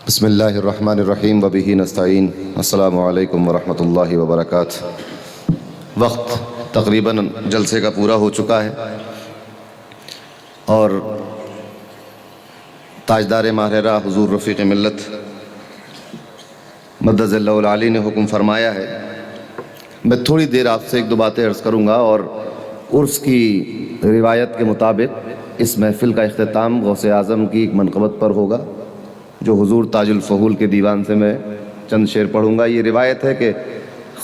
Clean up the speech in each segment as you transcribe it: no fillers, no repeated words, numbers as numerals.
بسم اللہ الرحمن الرحیم وبہ نستعین السلام علیکم ورحمۃ اللہ وبرکاتہ۔ وقت تقریباً جلسے کا پورا ہو چکا ہے اور تاجدار ماہرہ حضور رفیق ملت مدد اللہ العالی نے حکم فرمایا ہے۔ میں تھوڑی دیر آپ سے ایک دو باتیں عرض کروں گا اور عرس کی روایت کے مطابق اس محفل کا اختتام غوث اعظم کی ایک منقبت پر ہوگا جو حضور تاج الفحول کے دیوان سے میں چند شعر پڑھوں گا۔ یہ روایت ہے کہ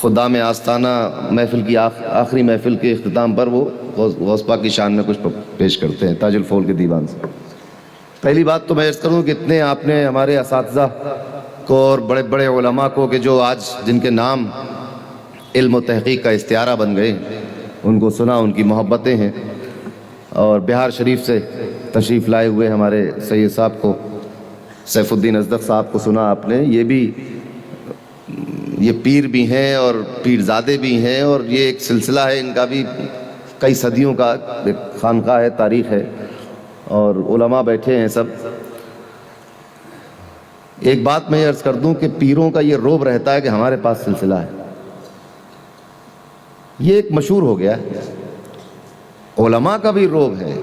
خدام آستانہ محفل کی آخری محفل کے اختتام پر وہ غوث پاک کی شان میں کچھ پیش کرتے ہیں تاج الفحول کے دیوان سے۔ پہلی بات تو میں عرض کروں کہ اتنے آپ نے ہمارے اساتذہ کو اور بڑے بڑے علماء کو کہ جو آج جن کے نام علم و تحقیق کا استعارہ بن گئے، ان کو سنا، ان کی محبتیں ہیں، اور بہار شریف سے تشریف لائے ہوئے ہمارے سید صاحب کو، سیف الدین ازدق صاحب کو سنا آپ نے۔ یہ پیر بھی ہیں اور پیرزادے بھی ہیں، اور یہ ایک سلسلہ ہے، ان کا بھی کئی صدیوں کا ایک خانقاہ ہے، تاریخ ہے، اور علماء بیٹھے ہیں سب۔ ایک بات میں عرض کر دوں کہ پیروں کا یہ روب رہتا ہے کہ ہمارے پاس سلسلہ ہے، یہ ایک مشہور ہو گیا ہے۔ علماء کا بھی روب ہے۔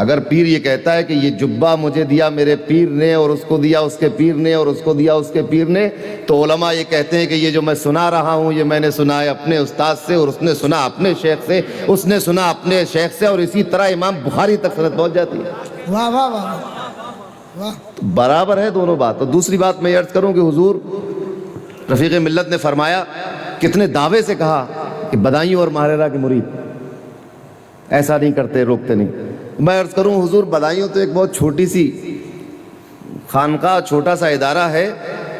اگر پیر یہ کہتا ہے کہ یہ جبہ مجھے دیا میرے پیر نے، اور اس کو دیا اس کے پیر نے، اور اس کو دیا اس کے پیر نے، تو علماء یہ کہتے ہیں کہ یہ جو میں سنا رہا ہوں یہ میں نے سنا ہے اپنے استاد سے، اور اس نے سنا اپنے شیخ سے، اس نے سنا اپنے شیخ سے، اور اسی طرح امام بخاری تک سند پہنچ جاتی ہے۔ واہ واہ واہ واہ۔ برابر ہے دونوں بات۔ اور دوسری بات میں یہ عرض کروں کہ حضور رفیق ملت نے فرمایا، کتنے دعوے سے کہا کہ بدایوں اور ماہرہ کے مرید ایسا نہیں کرتے، روکتے نہیں۔ میں عرض کروں حضور، بدایوں تو ایک بہت چھوٹی سی خانقاہ، چھوٹا سا ادارہ ہے،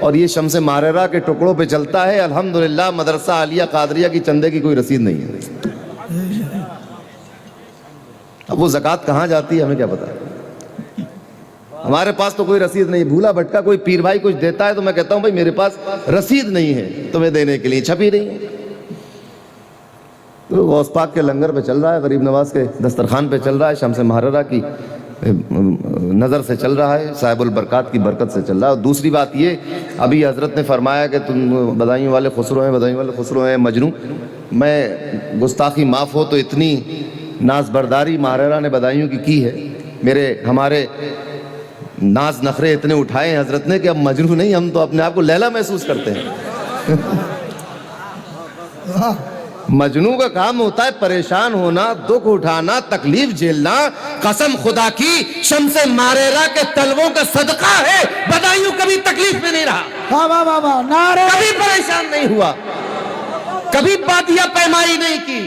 اور یہ شمس ماہرہ کے ٹکڑوں پہ چلتا ہے۔ الحمدللہ مدرسہ عالیہ قادریہ کی چندے کی کوئی رسید نہیں ہے۔ اب وہ زکوٰۃ کہاں جاتی ہے ہمیں کیا پتا، ہمارے پاس تو کوئی رسید نہیں۔ بھولا بھٹکا کوئی پیر بھائی کچھ دیتا ہے تو میں کہتا ہوں بھائی میرے پاس رسید نہیں ہے تمہیں دینے کے لیے، چھپی نہیں ہے۔ تو غوث پاک کے لنگر پہ چل رہا ہے، غریب نواز کے دسترخوان پہ چل رہا ہے، شمس ماہرہ کی نظر سے چل رہا ہے، صاحب البرکات کی برکت سے چل رہا ہے۔ اور دوسری بات یہ، ابھی حضرت نے فرمایا کہ تم بدایوں والے خسرو ہیں، بدایوں والے خسرو ہیں مجنوں۔ میں گستاخی معاف ہو تو اتنی ناز برداری ماہرہ نے بدایوں کی ہے، ہمارے ناز نخرے اتنے اٹھائے ہیں حضرت نے کہ اب مجنوں نہیں، ہم تو اپنے آپ کو لیلا محسوس کرتے ہیں۔ مجنوں کا کام ہوتا ہے پریشان ہونا، دکھ اٹھانا، تکلیف جھیلنا۔ قسم خدا کی شمس ماہرہ کے طلبوں کا صدقہ ہے، بدایوں کبھی تکلیف میں نہیں رہا، واہ واہ واہ واہ، نعرہ کبھی پریشان نہیں ہوا، کبھی بادیہ پیمائی نہیں کی،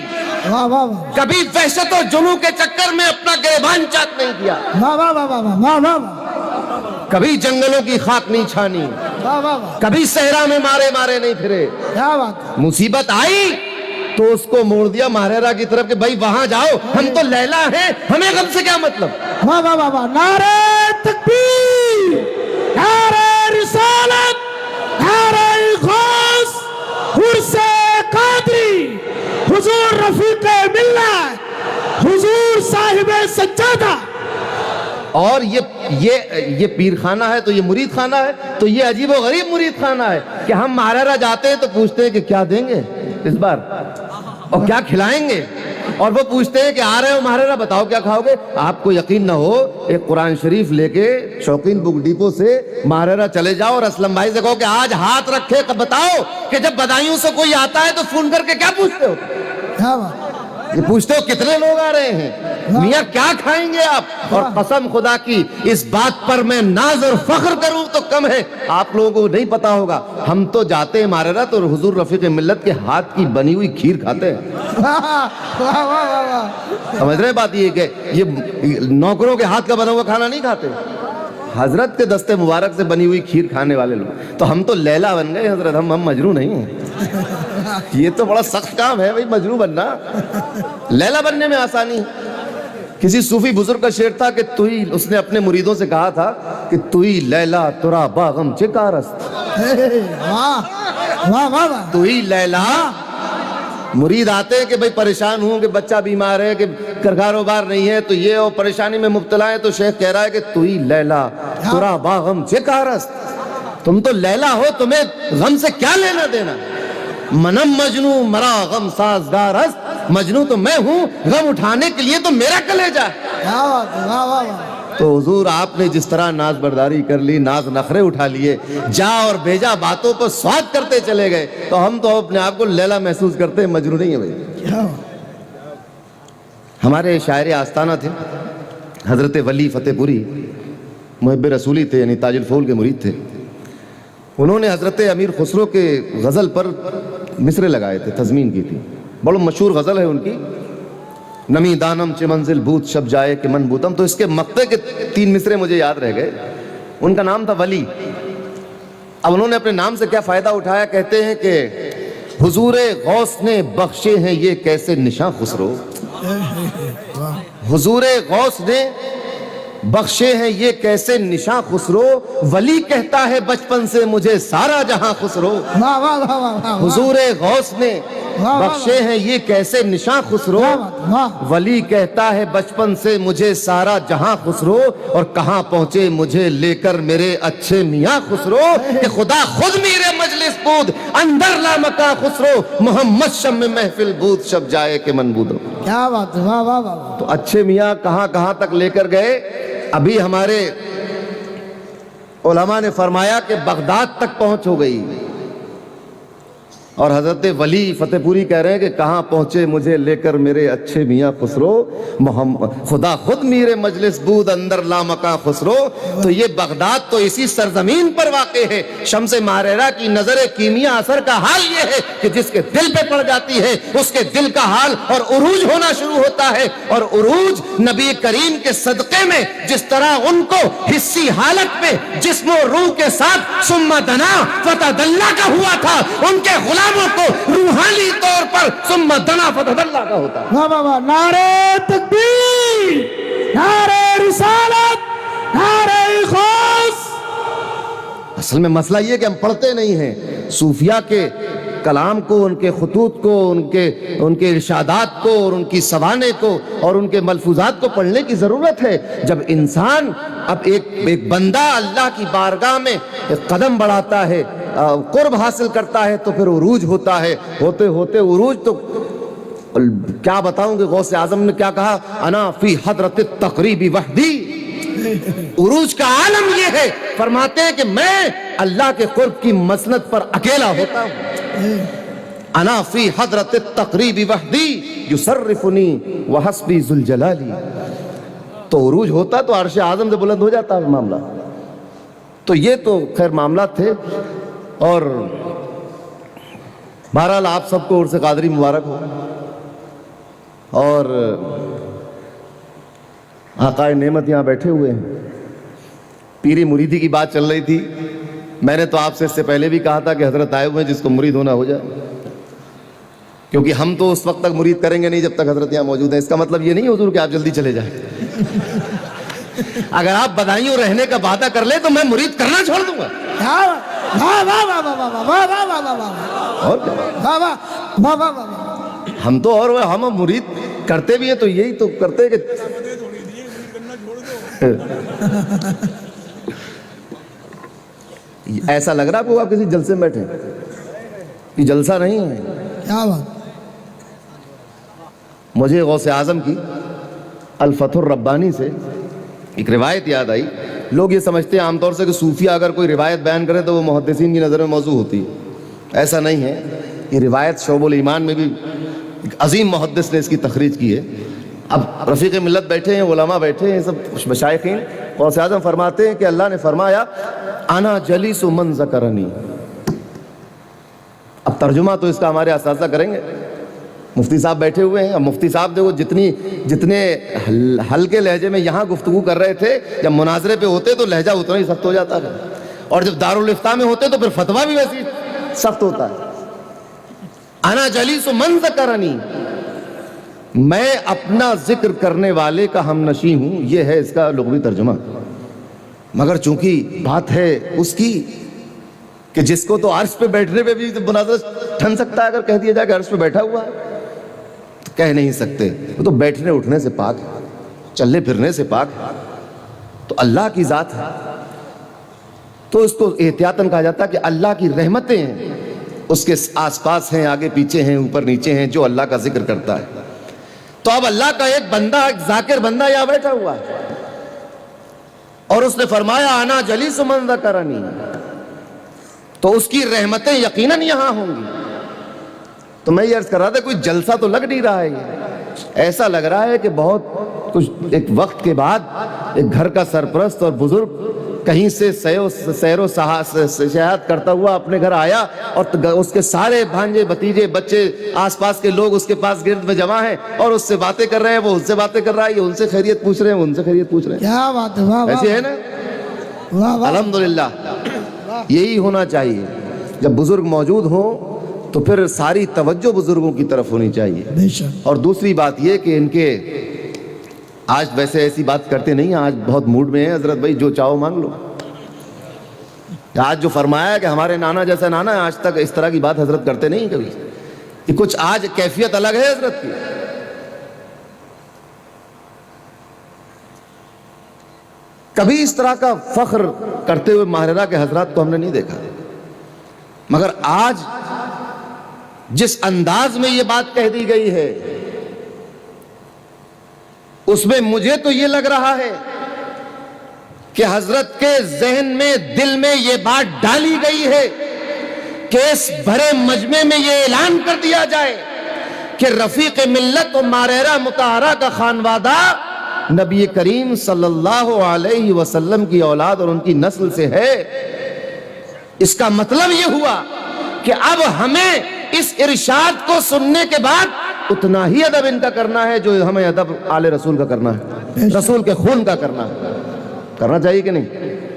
واہ واہ واہ کبھی وحشت و جنوں کے چکر میں اپنا گریبان چاک نہیں کیا، واہ واہ واہ واہ واہ واہ واہ، کبھی جنگلوں کی خاک نہیں چھانی، واہ واہ واہ، کبھی صحرا میں مارے نہیں پھرے۔ کیا بات۔ مصیبت آئی تو اس کو موڑ دیا ماہرہ کی طرف کہ بھائی وہاں جاؤ، ہم تو لیلا ہیں، ہمیں غم سے کیا مطلب۔ واہ واہ واہ واہ، نعرہ تکبیر، نعرہ رسالت، نعرہ غوث، عرس قادری، حضور رفیق ملت، حضور صاحب سجادہ۔ اور یہ پیر خانہ ہے تو یہ مرید خانہ ہے، تو یہ عجیب و غریب مرید خانہ ہے کہ ہم ماہرہ جاتے ہیں تو پوچھتے ہیں کہ کیا دیں گے اس بار اور کیا کھلائیں گے، اور وہ پوچھتے ہیں کہ آ رہے ہو ماہرہ بتاؤ کیا کھاؤ گے۔ آپ کو یقین نہ ہو، ایک قرآن شریف لے کے شوقین بک ڈیپو سے ماہرہ چلے جاؤ اور اسلم بھائی سے کہو کہ آج ہاتھ رکھے بتاؤ کہ جب بدایوں سے کوئی آتا ہے تو فون کر کے کیا پوچھتے ہو، کیا بات۔ یہ پوچھتے ہو کتنے لوگ آ رہے ہیں، میاں کیا کھائیں گے آپ۔ اور قسم خدا کی اس بات پر میں ناز اور فخر کروں تو کم ہے، آپ لوگوں کو نہیں پتا ہوگا، ہم تو جاتے ہیں ماہرہ تو حضور رفیق ملت کے ہاتھ کی بنی ہوئی کھیر کھاتے ہیں۔ واہ واہ واہ واہ، سمجھ رہے بات یہ کہ یہ نوکروں کے ہاتھ کا بنا ہوا کھانا نہیں کھاتے، حضرت کے دستے مبارک سے بنی ہوئی کھیر کھانے والے لوگ۔ تو ہم تو لیلا بن گئے حضرت، ہم مجنوں نہیں ہیں۔ یہ تو بڑا سخت کام ہے بھائی، مجنوں بننا، لیلا بننے میں آسانی ہے۔ کسی صوفی بزرگ کا شعر تھا کہ اس نے اپنے مریدوں سے کہا تھا کہ توئی لیلا ترا باغم چکارست، واہ واہ واہ واہ، توئی لیلا۔ مرید آتے ہیں کہ بھئی پریشان ہوں، کہ بچہ بیمار ہے، کہ کاروبار نہیں ہے، تو یہ اور پریشانی میں مبتلا ہے، تو شیخ کہہ رہا ہے کہ توئی لیلا ترا باغم چکارست، تم تو لیلا ہو, تمہیں غم سے کیا لینا دینا. منم مجنو مرا غم سازگار است, مجنو تو میں ہوں, غم اٹھانے کے لیے تو میرا کلیجہ ہے. کیا بات ہے, واہ واہ واہ. تو حضور آپ نے جس طرح ناز برداری کر لی, ناز نخرے اٹھا لیے, جا اور بھیجا باتوں پر سواد کرتے چلے گئے, تو ہم تو اپنے آپ کو لیلا محسوس کرتے ہیں, مجنون نہیں ہے بھائی. کیا ہمارے شاعر آستانہ تھے حضرت ولی فتح پوری, محب رسولی تھے, یعنی تاج الفول کے مرید تھے. انہوں نے حضرت امیر خسرو کے غزل پر مصرے لگائے تھے, تضمین کی تھی. بڑا مشہور غزل ہے ان کی, نمی دانم چه منزل بود شب جائے کہ من بودم. تو اس کے مقطع کے 3 مصرے مجھے یاد رہ گئے. ان کا نام تھا ولی. اب انہوں نے اپنے نام سے کیا فائدہ اٹھایا, کہتے ہیں کہ حضور غوث نے بخشے ہیں یہ کیسے نشاں خسرو, حضور غوث نے بخشے ہیں یہ کیسے نشاں خسرو, ولی کہتا ہے بچپن سے مجھے سارا جہاں خسرو. واہ واہ واہ واہ. حضور غوث نے بخشے ہیں یہ کیسے نشاں خسرو, ولی کہتا ہے بچپن سے مجھے سارا جہاں خسرو, اور کہاں پہنچے مجھے لے کر میرے اچھے میاں خسرو, کہ خدا خود میرے مجلس بود اندر لامکاں خسرو, محمد شم محفل بود شب جائے کہ من بودو. کیا بات ہے, واہ واہ واہ. تو اچھے میاں کہاں کہاں تک لے کر گئے. ابھی ہمارے علماء نے فرمایا کہ بغداد تک پہنچ ہو گئی, اور حضرت ولی فتح پوری کہہ رہے ہیں کہ کہاں پہنچے مجھے لے کر میرے اچھے میاں خسرو, خدا خود میرے مجلس بود اندر لامکاں خسرو. تو یہ بغداد تو اسی سرزمین پر واقع ہے. شمس ماریرہ کی نظر کیمیا اثر کا حال یہ ہے کہ جس کے دل پہ پڑ جاتی ہے اس کے دل کا حال اور عروج ہونا شروع ہوتا ہے. اور عروج نبی کریم کے صدقے میں جس طرح ان کو حصی حالت میں جسم و روح کے ساتھ ثم دنا فتدلی کا ہوا تھا, ان کے غلام کو روحانی طور پر ثم دنا فتدلی کا ہوتا ہے. واہ واہ واہ. نعرہ تکبیر, نعرہ رسالت, نعرہ غوث. اصل میں مسئلہ یہ کہ ہم پڑھتے نہیں ہیں. صوفیاء کے کلام کو, ان کے خطوط کو, ان کے ارشادات کو, اور ان کی سوانے کو, اور ان کے ملفوظات کو پڑھنے کی ضرورت ہے. جب انسان اب ایک بندہ اللہ کی بارگاہ میں قدم بڑھاتا ہے, قرب حاصل کرتا ہے, تو پھر عروج ہوتا ہے. ہوتے ہوتے عروج تو کیا بتاؤں کہ غوث اعظم نے کیا کہا, انا فی حضرت التقریب وحدی. عروج کا عالم یہ ہے, فرماتے ہیں کہ میں اللہ کے قرب کی مسند پر اکیلا ہوتا ہوں. انا فی حضرت التقریب وحدی یصرفنی وحسبی ذوالجلالی. تو عروج ہوتا تو عرش اعظم سے بلند ہو جاتا ہے معاملہ. تو یہ تو خیر معاملات تھے. اور بہرحال آپ سب کو عرس قادری مبارک ہو. اور آقائے نعمت یہاں بیٹھے ہوئے ہیں. پیری مریدی کی بات چل رہی تھی. میں نے تو آپ سے اس سے پہلے بھی کہا تھا کہ حضرت آئے ہوئے ہیں, جس کو مرید ہونا ہو جائے, کیونکہ ہم تو اس وقت تک مرید کریں گے نہیں جب تک حضرت یہاں موجود ہیں. اس کا مطلب یہ نہیں حضور کہ آپ جلدی چلے جائیں. اگر آپ بدائیوں رہنے کا وعدہ کر لیں تو میں مرید کرنا چھوڑ دوں گا. اور کیا, ہم تو اور ہم مرید کرتے بھی ہیں تو یہی تو کرتے ہیں کہ ایسا لگ رہا ہے آپ کو آپ کسی جلسے میں بیٹھے, یہ جلسہ نہیں ہے. کیا بات. مجھے غوث اعظم کی الفتح الربانی سے ایک روایت یاد آئی. لوگ یہ سمجھتے ہیں عام طور سے کہ صوفیہ اگر کوئی روایت بیان کرے تو وہ محدثین کی نظر میں موضوع ہوتی ہے. ایسا نہیں ہے. یہ روایت شعب الایمان میں بھی ایک عظیم محدث نے اس کی تخریج کی ہے. اب رفیق ملت بیٹھے ہیں, علماء بیٹھے ہیں, سب مشائخین. غوث اعظم فرماتے ہیں کہ اللہ نے فرمایا انا جلیس من ذکرنی. اب ترجمہ تو اس کا ہمارے اساتذہ کریں گے. مفتی صاحب بیٹھے ہوئے ہیں. اب مفتی صاحب دیکھو جتنے ہلکے لہجے میں یہاں گفتگو کر رہے تھے, جب مناظرے پہ ہوتے تو لہجہ اتنا ہی سخت ہو جاتا ہے, اور جب دارالافتاء میں ہوتے تو پھر فتویٰ بھی ویسی سخت ہوتا ہے. انا جلیس من ذکرنی, میں اپنا ذکر کرنے والے کا ہم نشیں ہوں. یہ ہے اس کا لغوی ترجمہ. مگر چونکہ بات ہے اس کی کہ جس کو تو عرش پہ بیٹھنے پہ بھی مناظرہ ٹھن سکتا ہے, اگر کہہ دیا جائے کہ عرش پہ بیٹھا ہوا ہے تو کہہ نہیں سکتے. وہ تو بیٹھنے اٹھنے سے پاک ہے, چلنے پھرنے سے پاک ہے. تو اللہ کی ذات ہے. تو اس کو احتیاطاً کہا جاتا ہے کہ اللہ کی رحمتیں اس کے آس پاس ہیں، آگے پیچھے ہیں، اوپر نیچے ہیں، جو اللہ کا ذکر کرتا ہے. تو اب اللہ کا ایک بندہ، ایک ذاکر بندہ یہاں بیٹھا ہوا ہے اور اس نے فرمایا انا جلیس من ذکرنی، تو اس کی رحمتیں یقیناً یہاں ہوں گی. تو میں یہ عرض کر رہا تھا کوئی جلسہ تو لگ نہیں رہا ہے، یہ ایسا لگ رہا ہے کہ بہت کچھ ایک وقت کے بعد ایک گھر کا سرپرست اور بزرگ کہیں سے سیر و سیاحت کرتا ہوا اپنے گھر آیا اور اس کے سارے بھانجے بھتیجے بچے آس پاس کے لوگ اس کے پاس گرد میں جمع ہیں اور اس سے باتیں کر رہے ہیں، وہ ان سے باتیں کر رہا ہے، یہ ان سے خیریت پوچھ رہے ہیں، ان سے خیریت پوچھ رہے ہیں. کیا بات ہے، واہ ایسے ہے نا. واہ واہ. الحمدللہ یہی ہونا چاہیے. جب بزرگ موجود ہوں تو پھر ساری توجہ بزرگوں کی طرف ہونی چاہیے. بے شک. اور دوسری بات یہ کہ ان کے آج ویسے ایسی بات کرتے نہیں، آج بہت موڈ میں ہیں حضرت بھائی، جو چاہو مانگ لو. آج جو فرمایا ہے کہ ہمارے نانا جیسا نانا ہے، آج تک اس طرح کی بات حضرت کرتے نہیں کبھی. کہ کچھ آج کیفیت الگ ہے حضرت کی. کبھی اس طرح کا فخر کرتے ہوئے ماہرہ کے حضرات کو ہم نے نہیں دیکھا. مگر آج جس انداز میں یہ بات کہہ دی گئی ہے اس میں مجھے تو یہ لگ رہا ہے کہ حضرت کے ذہن میں، دل میں یہ بات ڈالی گئی ہے کہ اس بھرے مجمع میں یہ اعلان کر دیا جائے کہ رفیق ملت و ماہرہ مطہرہ کا خانوادہ نبی کریم صلی اللہ علیہ وسلم کی اولاد اور ان کی نسل سے ہے. اس کا مطلب یہ ہوا کہ اب ہمیں اس ارشاد کو سننے کے بعد اتنا ہی ادب ان کا کرنا ہے جو ہمیں ادب آل رسول کا کرنا ہے، رسول کے خون کا کرنا چاہیے کہ نہیں.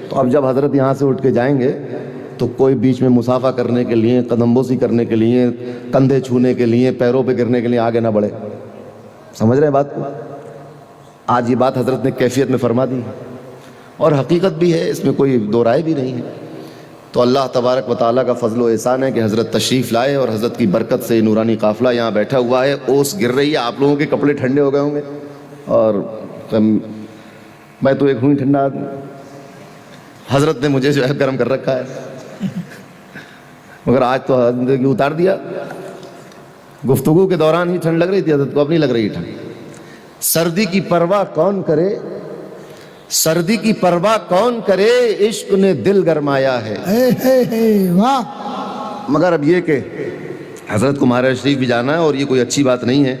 تو اب جب حضرت یہاں سے اٹھ کے جائیں گے تو کوئی بیچ میں مسافہ کرنے کے لیے، قدم بوسی کرنے کے لیے، کندھے چھونے کے لیے، پیروں پہ گرنے کے لیے آگے نہ بڑھے. سمجھ رہے ہیں بات کو؟ آج یہ بات حضرت نے کیفیت میں فرما دی اور حقیقت بھی ہے، اس میں کوئی دو رائے بھی نہیں ہے. تو اللہ تبارک و تعالیٰ کا فضل و احسان ہے کہ حضرت تشریف لائے اور حضرت کی برکت سے نورانی قافلہ یہاں بیٹھا ہوا ہے. اوس گر رہی ہے، آپ لوگوں کے کپڑے ٹھنڈے ہو گئے ہوں گے اور میں تو ایک ہوں ہی ٹھنڈا آدمی. حضرت نے مجھے جو ہے گرم کر رکھا ہے، مگر آج تو زندگی اتار دیا. گفتگو کے دوران ہی ٹھنڈ لگ رہی تھی حضرت کو، اب نہیں لگ رہی ٹھنڈ. سردی کی پرواہ کون کرے، سردی کی پرواہ کون کرے، عشق نے دل گرمایا ہے. واہ. مگر اب یہ کہ حضرت کو ماہرہ شریف بھی جانا ہے اور یہ کوئی اچھی بات نہیں ہے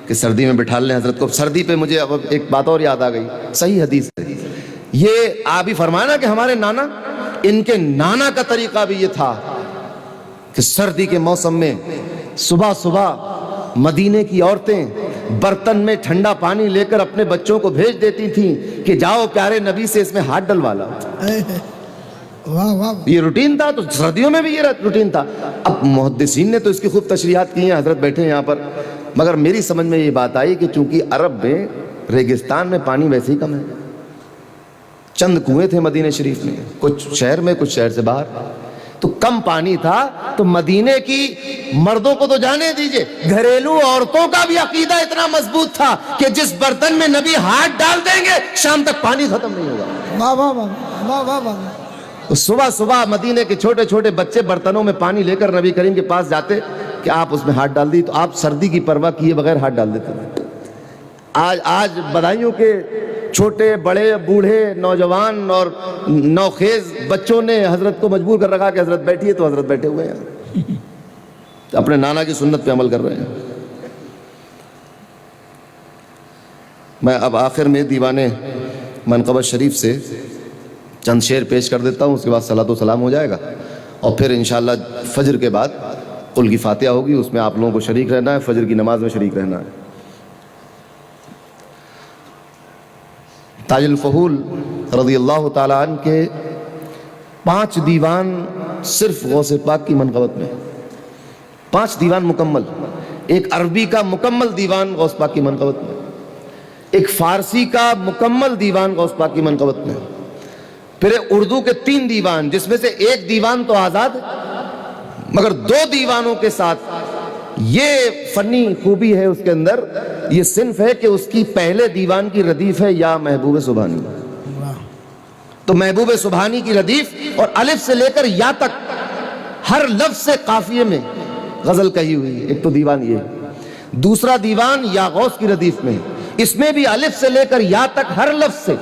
کہ سردی میں بٹھا لیں حضرت کو. سردی پہ مجھے اب ایک بات اور یاد آ گئی، صحیح حدیث ہے یہ. آپ ہی فرمایا نا کہ ہمارے نانا، ان کے نانا کا طریقہ بھی یہ تھا کہ سردی کے موسم میں صبح صبح مدینے کی عورتیں برتن میں ٹھنڈا پانی لے کر اپنے بچوں کو بھیج دیتی تھیں کہ جاؤ پیارے نبی سے اس میں ہاتھ ڈلوا لاؤ. واہ واہ. یہ روٹین تھا. تو سردیوں میں بھی یہ روٹین تھا. اب محدثین نے تو اس کی خوب تشریحات کی ہیں، حضرت بیٹھے ہیں یہاں پر. مگر میری سمجھ میں یہ بات آئی کہ چونکہ عرب میں ریگستان میں پانی ویسے ہی کم ہے، چند کنویں تھے مدینہ شریف میں، کچھ شہر میں کچھ شہر سے باہر، تو کم پانی تھا. تو مدینے کی مردوں کو تو جانے دیجئے، گھریلو عورتوں کا بھی عقیدہ اتنا مضبوط تھا کہ جس برتن میں نبی ہاتھ ڈال دیں گے شام تک پانی ختم نہیں ہوگا. واہ واہ واہ واہ واہ واہ. تو صبح صبح مدینے کے چھوٹے چھوٹے بچے برتنوں میں پانی لے کر نبی کریم کے پاس جاتے کہ آپ اس میں ہاتھ ڈال دی، تو آپ سردی کی پرواہ کیے بغیر ہاتھ ڈال دیتے تھے. آج بدائیوں کے چھوٹے بڑے بوڑھے نوجوان اور نوخیز بچوں نے حضرت کو مجبور کر رکھا کہ حضرت بیٹھیے، تو حضرت بیٹھے ہوئے ہیں، اپنے نانا کی سنت پہ عمل کر رہے ہیں. میں اب آخر میں دیوان منقبت شریف سے چند شعر پیش کر دیتا ہوں، اس کے بعد صلاۃ و سلام ہو جائے گا اور پھر انشاءاللہ فجر کے بعد قل کی فاتحہ ہوگی، اس میں آپ لوگوں کو شریک رہنا ہے، فجر کی نماز میں شریک رہنا ہے. تاج الفہول رضی اللہ تعالیٰ عنہ کے 5 دیوان صرف غوث پاک کی منقبت میں، 5 دیوان مکمل. ایک عربی کا مکمل دیوان غوث پاک کی منقبت میں، ایک فارسی کا مکمل دیوان غوث پاک کی منقبت میں، پھر اردو کے 3 دیوان، جس میں سے ایک دیوان تو آزاد ہے مگر 2 دیوانوں کے ساتھ. یہ فنی خوبی ہے اس کے اندر، یہ صنف ہے کہ اس کی پہلے دیوان کی ردیف ہے یا محبوب سبحانی. تو محبوب سبحانی کی ردیف اور الف سے لے کر یا تک ہر لفظ سے قافیے میں غزل کہی ہوئی ہے. ایک تو دیوان یہ ہے. دوسرا دیوان یا غوث کی ردیف میں ہے. اس میں بھی الف سے لے کر یا تک ہر لفظ سے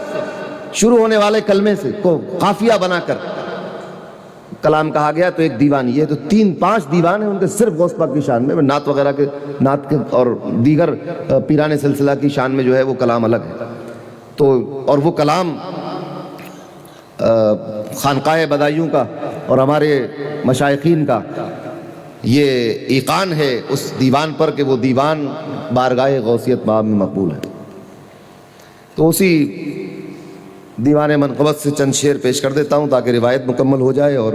شروع ہونے والے کلمے سے کو قافیہ بنا کر کلام کہا گیا. تو ایک دیوان یہ ہے. تو 5 دیوان ہیں ان کے صرف غوث پاک کی شان میں. نعت وغیرہ کے نعت کے اور دیگر پیران سلسلہ کی شان میں جو ہے وہ کلام الگ ہے. تو اور وہ کلام خانقاہ بدایوں کا اور ہمارے مشائخین کا یہ ایقان ہے اس دیوان پر کہ وہ دیوان بارگاہ غوثیت مآب میں مقبول ہے. تو اسی دیوان منقبت سے چند شعر پیش کر دیتا ہوں تاکہ روایت مکمل ہو جائے اور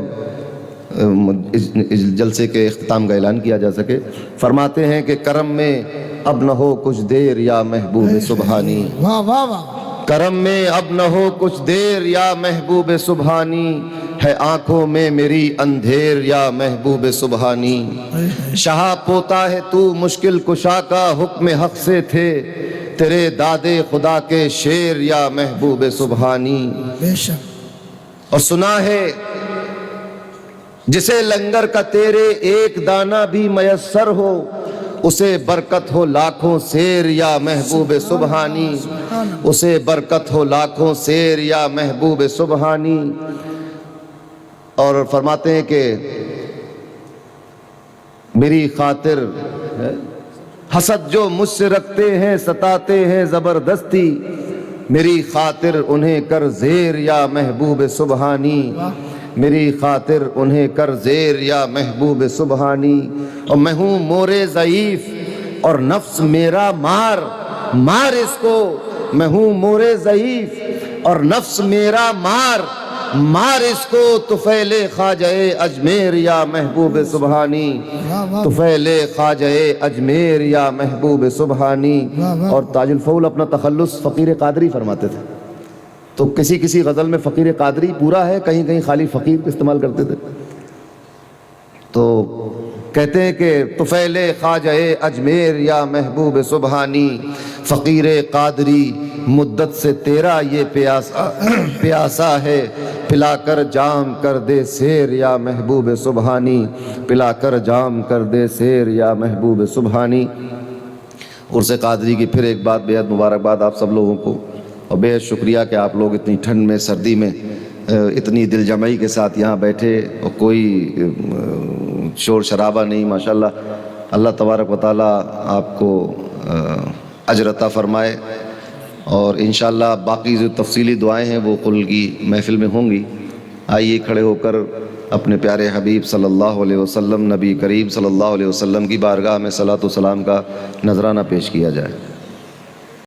اس جلسے کے اختتام کا اعلان کیا جا سکے. فرماتے ہیں کہ کرم میں اب نہ ہو کچھ دیر یا محبوب سبحانی. واہ واہ واہ. کرم میں اب نہ ہو کچھ دیر یا محبوب سبحانی. ہے آنکھوں میں میری اندھیر یا محبوب سبحانی. شاہ پوتا ہے تو مشکل کشا کا حکم حق سے تھے. تیرے دادے خدا کے شیر یا محبوب سبحانی. بے شک. اور سنا ہے جسے لنگر کا تیرے ایک دانہ بھی میسر ہو اسے برکت ہو لاکھوں سیر یا محبوب سبحانی. اسے برکت ہو لاکھوں سیر یا محبوب سبحانی. اور فرماتے ہیں کہ میری خاطر حسد جو مجھ سے رکھتے ہیں ستاتے ہیں زبردستی. میری خاطر انہیں کر زیر یا محبوب سبحانی. میری خاطر انہیں کر زیر یا محبوب سبحانی. اور میں ہوں مورے ضعیف اور نفس میرا مار. مار اس کو. میں ہوں مورے ضعیف اور نفس میرا مار. مار اس کو طفیل خواجہ اجمیر یا محبوب سبحانی. طفیل خواجہ اجمیر یا محبوب سبحانی. اور تاج الفول اپنا تخلص فقیر قادری فرماتے تھے. تو کسی کسی غزل میں فقیر قادری پورا ہے, کہیں کہیں خالی فقیر کو استعمال کرتے تھے. تو کہتے ہیں کہ طفیل خواجہ اجمیر یا محبوب سبحانی. فقیر قادری مدت سے تیرا یہ پیاسا ہے. پلا کر جام کر دے سیر یا محبوب سبحانی. پلا کر جام کر دے سیر یا محبوب سبحانی. عرس قادری کی پھر ایک بات بےحد مبارکباد آپ سب لوگوں کو, اور بےحد شکریہ کہ آپ لوگ اتنی ٹھنڈ میں سردی میں اتنی دل جمعی کے ساتھ یہاں بیٹھے اور کوئی شور شرابہ نہیں. ماشاءاللہ اللہ تبارک و تعالیٰ آپ کو اجر عطا فرمائے. اور انشاءاللہ باقی جو تفصیلی دعائیں ہیں وہ قل کی محفل میں ہوں گی. آئیے کھڑے ہو کر اپنے پیارے حبیب صلی اللہ علیہ وسلم, نبی کریم صلی اللہ علیہ وسلم کی بارگاہ میں صلاۃ و سلام کا نذرانہ پیش کیا جائے.